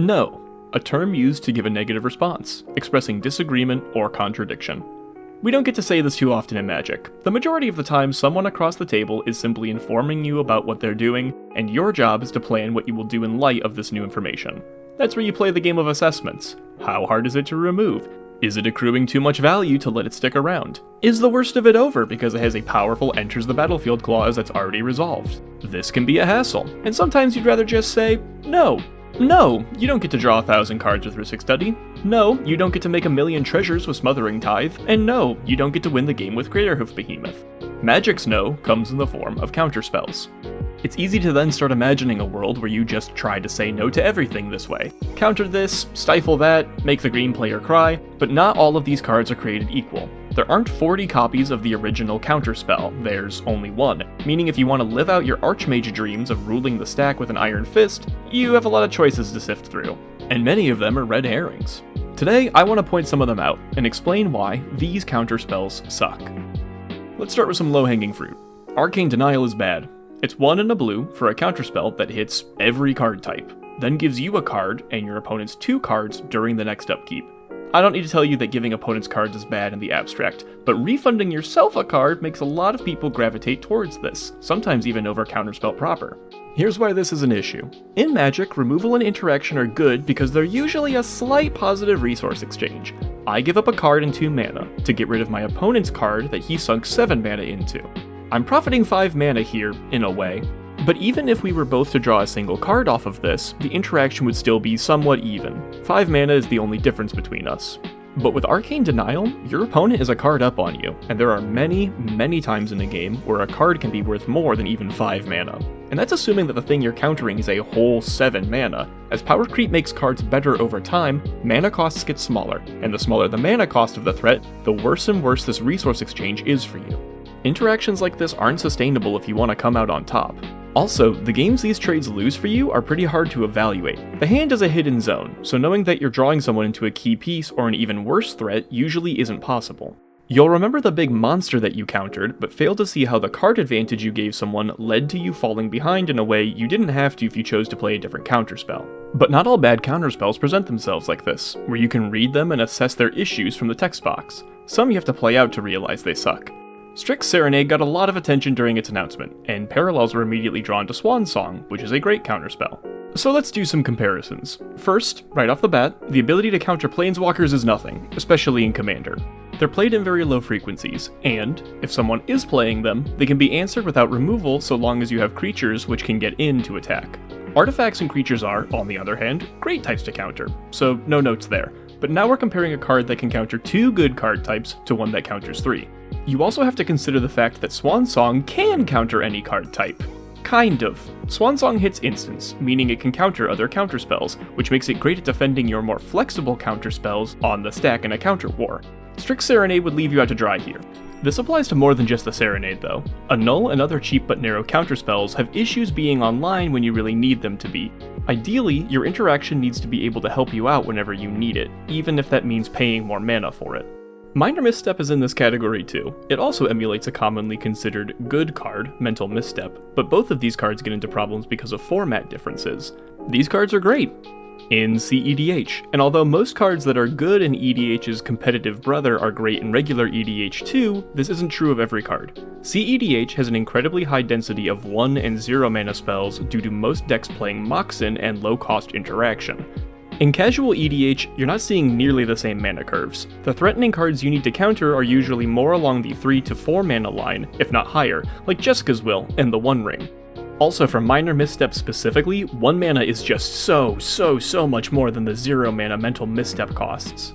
No, a term used to give a negative response, expressing disagreement or contradiction. We don't get to say this too often in Magic. The majority of the time, someone across the table is simply informing you about what they're doing, and your job is to plan what you will do in light of this new information. That's where you play the game of assessments. How hard is it to remove? Is it accruing too much value to let it stick around? Is the worst of it over because it has a powerful enters the battlefield clause that's already resolved? This can be a hassle, and sometimes you'd rather just say, no. No, you don't get to draw 1,000 cards with Rhystic Study. No, you don't get to make 1,000,000 treasures with Smothering Tithe. And no, you don't get to win the game with Craterhoof Behemoth. Magic's no comes in the form of counterspells. It's easy to then start imagining a world where you just try to say no to everything this way. Counter this, stifle that, make the green player cry, but not all of these cards are created equal. There aren't 40 copies of the original counterspell, there's only one, meaning if you want to live out your Archmage dreams of ruling the stack with an iron fist, you have a lot of choices to sift through, and many of them are red herrings. Today, I want to point some of them out, and explain why these counterspells suck. Let's start with some low-hanging fruit. Arcane Denial is bad. It's 1 and a blue for a counterspell that hits every card type, then gives you a card and your opponent's 2 cards during the next upkeep. I don't need to tell you that giving opponents cards is bad in the abstract, but refunding yourself a card makes a lot of people gravitate towards this, sometimes even over counterspell proper. Here's why this is an issue. In Magic, removal and interaction are good because they're usually a slight positive resource exchange. I give up a card and 2 mana to get rid of my opponent's card that he sunk 7 mana into. I'm profiting 5 mana here, in a way, but even if we were both to draw a single card off of this, the interaction would still be somewhat even. 5 mana is the only difference between us. But with Arcane Denial, your opponent is a card up on you, and there are many times in the game where a card can be worth more than even 5 mana. And that's assuming that the thing you're countering is a whole 7 mana. As power creep makes cards better over time, mana costs get smaller, and the smaller the mana cost of the threat, the worse and worse this resource exchange is for you. Interactions like this aren't sustainable if you want to come out on top. Also, the games these trades lose for you are pretty hard to evaluate. The hand is a hidden zone, so knowing that you're drawing someone into a key piece or an even worse threat usually isn't possible. You'll remember the big monster that you countered, but fail to see how the card advantage you gave someone led to you falling behind in a way you didn't have to if you chose to play a different counterspell. But not all bad counterspells present themselves like this, where you can read them and assess their issues from the text box. Some you have to play out to realize they suck. Strix Serenade got a lot of attention during its announcement, and parallels were immediately drawn to Swan Song, which is a great counterspell. So let's do some comparisons. First, right off the bat, the ability to counter Planeswalkers is nothing, especially in Commander. They're played in very low frequencies, and, if someone is playing them, they can be answered without removal so long as you have creatures which can get in to attack. Artifacts and creatures are, on the other hand, great types to counter, so no notes there. But now we're comparing a card that can counter 2 good card types to one that counters 3. You also have to consider the fact that Swan Song can counter any card type. Kind of. Swan Song hits instants, meaning it can counter other counterspells, which makes it great at defending your more flexible counterspells on the stack in a counter war. Strix Serenade would leave you out to dry here. This applies to more than just the Serenade though. Annul and other cheap but narrow counterspells have issues being online when you really need them to be. Ideally, your interaction needs to be able to help you out whenever you need it, even if that means paying more mana for it. Minor Misstep is in this category too. It also emulates a commonly considered good card, Mental Misstep, but both of these cards get into problems because of format differences. These cards are great in CEDH, and although most cards that are good in EDH's competitive brother are great in regular EDH too, this isn't true of every card. CEDH has an incredibly high density of 1 and 0 mana spells due to most decks playing Moxen and low-cost interaction. In casual EDH, you're not seeing nearly the same mana curves. The threatening cards you need to counter are usually more along the 3 to 4 mana line, if not higher, like Jessica's Will and the One Ring. Also, for Minor Misstep specifically, 1 mana is just so much more than the 0 mana Mental Misstep costs.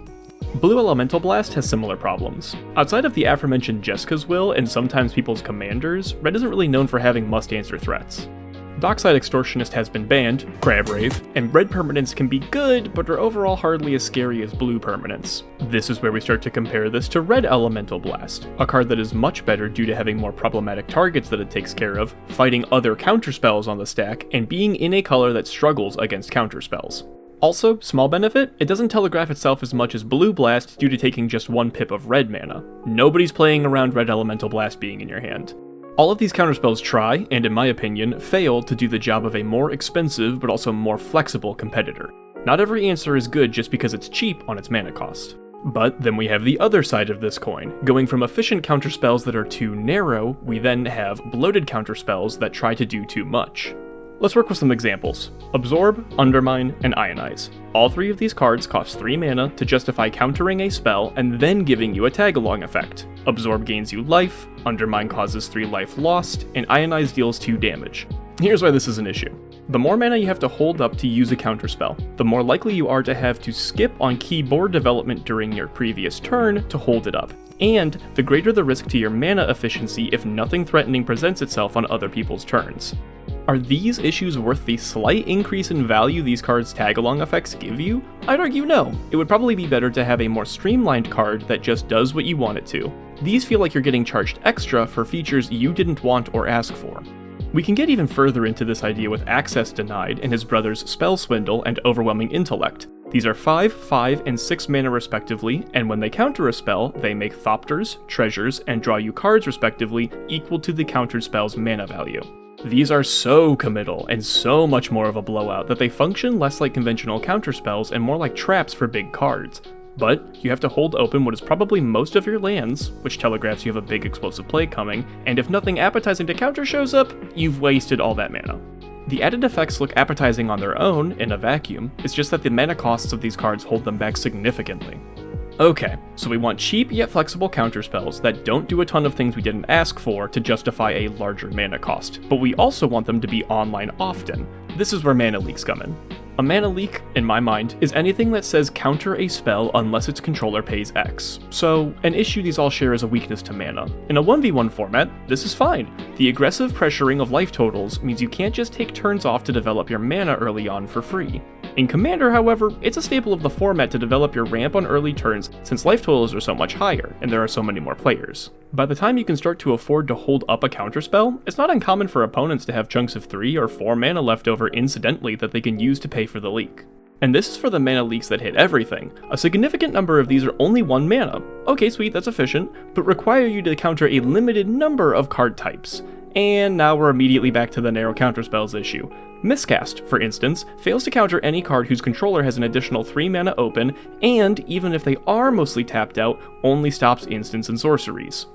Blue Elemental Blast has similar problems. Outside of the aforementioned Jessica's Will and sometimes people's commanders, Red isn't really known for having must-answer threats. Dockside Extortionist has been banned, Crabgrave, and red permanents can be good, but are overall hardly as scary as blue permanents. This is where we start to compare this to Red Elemental Blast, a card that is much better due to having more problematic targets that it takes care of, fighting other counterspells on the stack, and being in a color that struggles against counterspells. Also, small benefit, it doesn't telegraph itself as much as Blue Blast due to taking just 1 pip of red mana. Nobody's playing around Red Elemental Blast being in your hand. All of these counterspells try, and in my opinion, fail to do the job of a more expensive but also more flexible competitor. Not every answer is good just because it's cheap on its mana cost. But then we have the other side of this coin. Going from efficient counterspells that are too narrow, we then have bloated counterspells that try to do too much. Let's work with some examples. Absorb, Undermine, and Ionize. All three of these cards cost 3 mana to justify countering a spell and then giving you a tag-along effect. Absorb gains you life, Undermine causes 3 life lost, and Ionize deals 2 damage. Here's why this is an issue. The more mana you have to hold up to use a counterspell, the more likely you are to have to skip on keyboard development during your previous turn to hold it up, and the greater the risk to your mana efficiency if nothing threatening presents itself on other people's turns. Are these issues worth the slight increase in value these cards' tag-along effects give you? I'd argue no. It would probably be better to have a more streamlined card that just does what you want it to. These feel like you're getting charged extra for features you didn't want or ask for. We can get even further into this idea with Access Denied and his brothers Spell Swindle and Overwhelming Intellect. These are 5, 5, and 6 mana respectively, and when they counter a spell, they make Thopters, Treasures, and draw you cards respectively equal to the countered spell's mana value. These are so committal and so much more of a blowout that they function less like conventional counterspells and more like traps for big cards. But you have to hold open what is probably most of your lands, which telegraphs you have a big explosive play coming, and if nothing appetizing to counter shows up, you've wasted all that mana. The added effects look appetizing on their own, in a vacuum, it's just that the mana costs of these cards hold them back significantly. Okay, so we want cheap yet flexible counterspells that don't do a ton of things we didn't ask for to justify a larger mana cost, but we also want them to be online often. This is where mana leaks come in. A mana leak, in my mind, is anything that says counter a spell unless its controller pays X. So, an issue these all share is a weakness to mana. In a 1v1 format, this is fine. The aggressive pressuring of life totals means you can't just take turns off to develop your mana early on for free. In Commander, however, it's a staple of the format to develop your ramp on early turns since life totals are so much higher, and there are so many more players. By the time you can start to afford to hold up a counterspell, it's not uncommon for opponents to have chunks of 3 or 4 mana left over incidentally that they can use to pay for the leak. And this is for the mana leaks that hit everything. A significant number of these are only 1 mana. Okay, sweet, that's efficient, but require you to counter a limited number of card types. And now we're immediately back to the narrow counterspells issue. Miscast, for instance, fails to counter any card whose controller has an additional 3 mana open, and even if they are mostly tapped out, only stops instants and sorceries.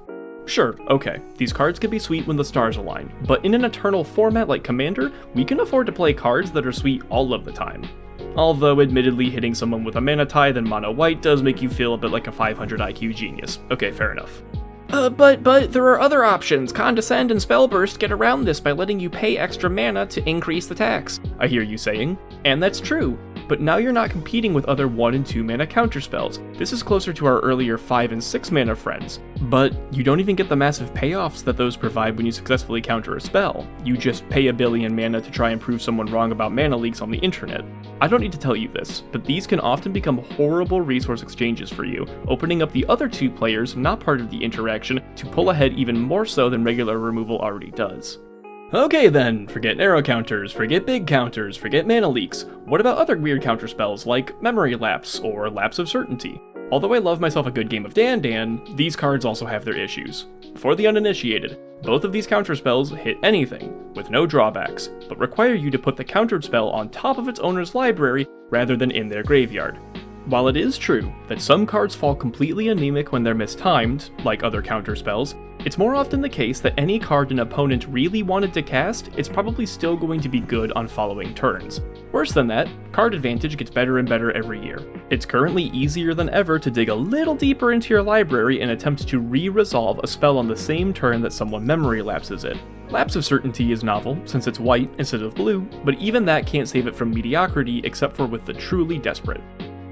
Sure, okay, these cards can be sweet when the stars align, but in an eternal format like Commander, we can afford to play cards that are sweet all of the time. Although admittedly hitting someone with a mana tithe and mono white does make you feel a bit like a 500 IQ genius. Okay, fair enough. But there are other options. Condescend and Spellburst get around this by letting you pay extra mana to increase the tax, I hear you saying. And that's true, but now you're not competing with other 1 and 2 mana counterspells. This is closer to our earlier 5 and 6 mana friends, but you don't even get the massive payoffs that those provide when you successfully counter a spell. You just pay a billion mana to try and prove someone wrong about mana leaks on the internet. I don't need to tell you this, but these can often become horrible resource exchanges for you, opening up the other 2 players not part of the interaction to pull ahead even more so than regular removal already does. Okay then, forget narrow counters, forget big counters, forget mana leaks. What about other weird counterspells like Memory Lapse or Lapse of Certainty? Although I love myself a good game of Dan, these cards also have their issues. For the uninitiated, both of these counterspells hit anything, with no drawbacks, but require you to put the countered spell on top of its owner's library rather than in their graveyard. While it is true that some cards fall completely anemic when they're mistimed, like other counterspells, it's more often the case that any card an opponent really wanted to cast is probably still going to be good on following turns. Worse than that, card advantage gets better and better every year. It's currently easier than ever to dig a little deeper into your library and attempt to re-resolve a spell on the same turn that someone memory lapses it. Lapse of Certainty is novel, since it's white instead of blue, but even that can't save it from mediocrity except for with the truly desperate.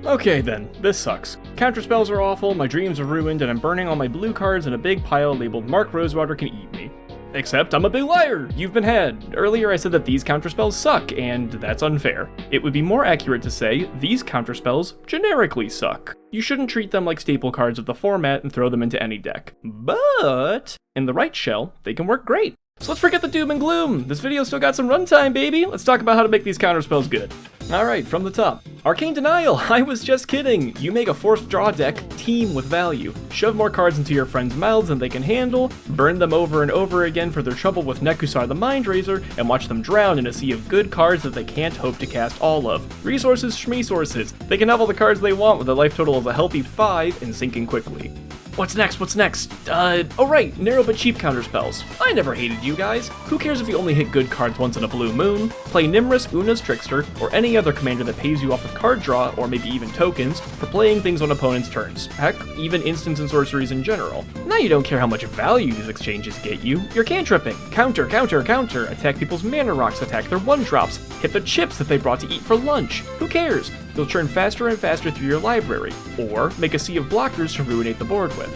Okay then, this sucks. Counterspells are awful, my dreams are ruined, and I'm burning all my blue cards in a big pile labeled Mark Rosewater can eat me. Except I'm a big liar! You've been had! Earlier I said that these counterspells suck, and that's unfair. It would be more accurate to say, these counterspells generically suck. You shouldn't treat them like staple cards of the format and throw them into any deck. But in the right shell, they can work great. So let's forget the doom and gloom. This video still got some runtime, baby. Let's talk about how to make these counterspells good. Alright, from the top. Arcane Denial! I was just kidding! You make a forced draw deck teem with value. Shove more cards into your friends' mouths than they can handle, burn them over and over again for their trouble with Nekusar the Mindrazor, and watch them drown in a sea of good cards that they can't hope to cast all of. Resources, shmesources. They can have all the cards they want with a life total of a healthy 5 and sinking quickly. What's next? Oh right, narrow but cheap counterspells. I never hated you guys. Who cares if you only hit good cards once in a blue moon? Play Nimrus, Una's Trickster, or any other commander that pays you off with card draw, or maybe even tokens, for playing things on opponents' turns. Heck, even instants and sorceries in general. Now you don't care how much value these exchanges get you. You're cantripping. Counter, counter, counter. Attack people's mana rocks, attack their 1-drops. Hit the chips that they brought to eat for lunch. Who cares? You'll churn faster and faster through your library, or make a sea of blockers to ruinate the board with.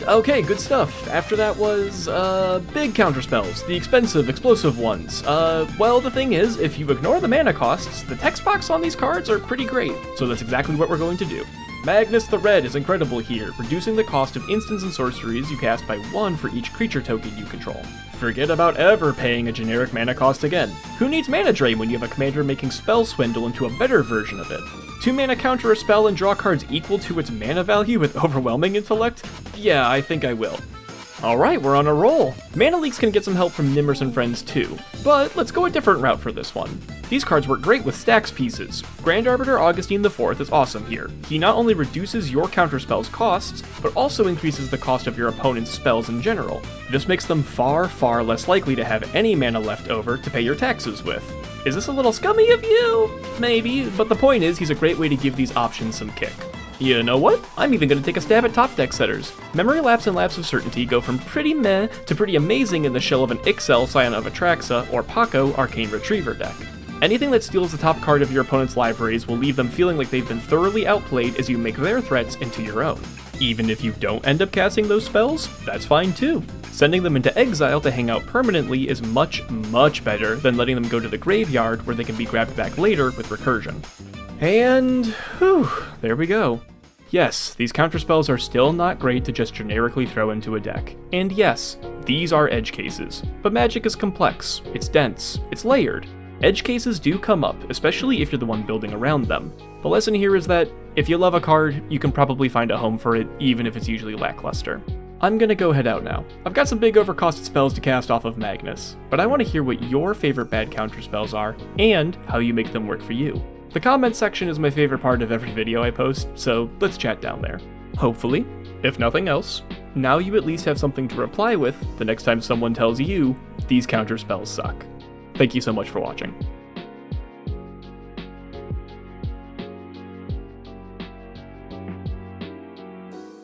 Okay, good stuff. After that was, big counterspells, the expensive, explosive ones. Well, the thing is, if you ignore the mana costs, the text box on these cards are pretty great, so that's exactly what we're going to do. Magnus the Red is incredible here, reducing the cost of instants and sorceries you cast by 1 for each creature token you control. Forget about ever paying a generic mana cost again. Who needs mana drain when you have a commander making Spell Swindle into a better version of it? 2 mana counter a spell and draw cards equal to its mana value with overwhelming intellect? Yeah, I think I will. Alright, we're on a roll. Mana leaks can get some help from Nimrus and friends too, but let's go a different route for this one. These cards work great with stacks pieces. Grand Arbiter Augustine IV is awesome here. He not only reduces your counterspell's costs, but also increases the cost of your opponent's spells in general. This makes them far, far less likely to have any mana left over to pay your taxes with. Is this a little scummy of you? Maybe, but the point is he's a great way to give these options some kick. You know what? I'm even gonna take a stab at top deck setters. Memory Lapse and Lapse of Certainty go from pretty meh to pretty amazing in the shell of an Ixel Scion of Atraxa or Paco Arcane Retriever deck. Anything that steals the top card of your opponent's libraries will leave them feeling like they've been thoroughly outplayed as you make their threats into your own. Even if you don't end up casting those spells, that's fine too. Sending them into exile to hang out permanently is much, much better than letting them go to the graveyard where they can be grabbed back later with recursion. And, whew, there we go. Yes, these counterspells are still not great to just generically throw into a deck. And yes, these are edge cases. But Magic is complex, it's dense, it's layered. Edge cases do come up, especially if you're the one building around them. The lesson here is that, if you love a card, you can probably find a home for it, even if it's usually lackluster. I'm gonna go head out now. I've got some big overcosted spells to cast off of Magnus, but I want to hear what your favorite bad counterspells are, and how you make them work for you. The comments section is my favorite part of every video I post, so let's chat down there. Hopefully, if nothing else, now you at least have something to reply with the next time someone tells you these counterspells suck. Thank you so much for watching.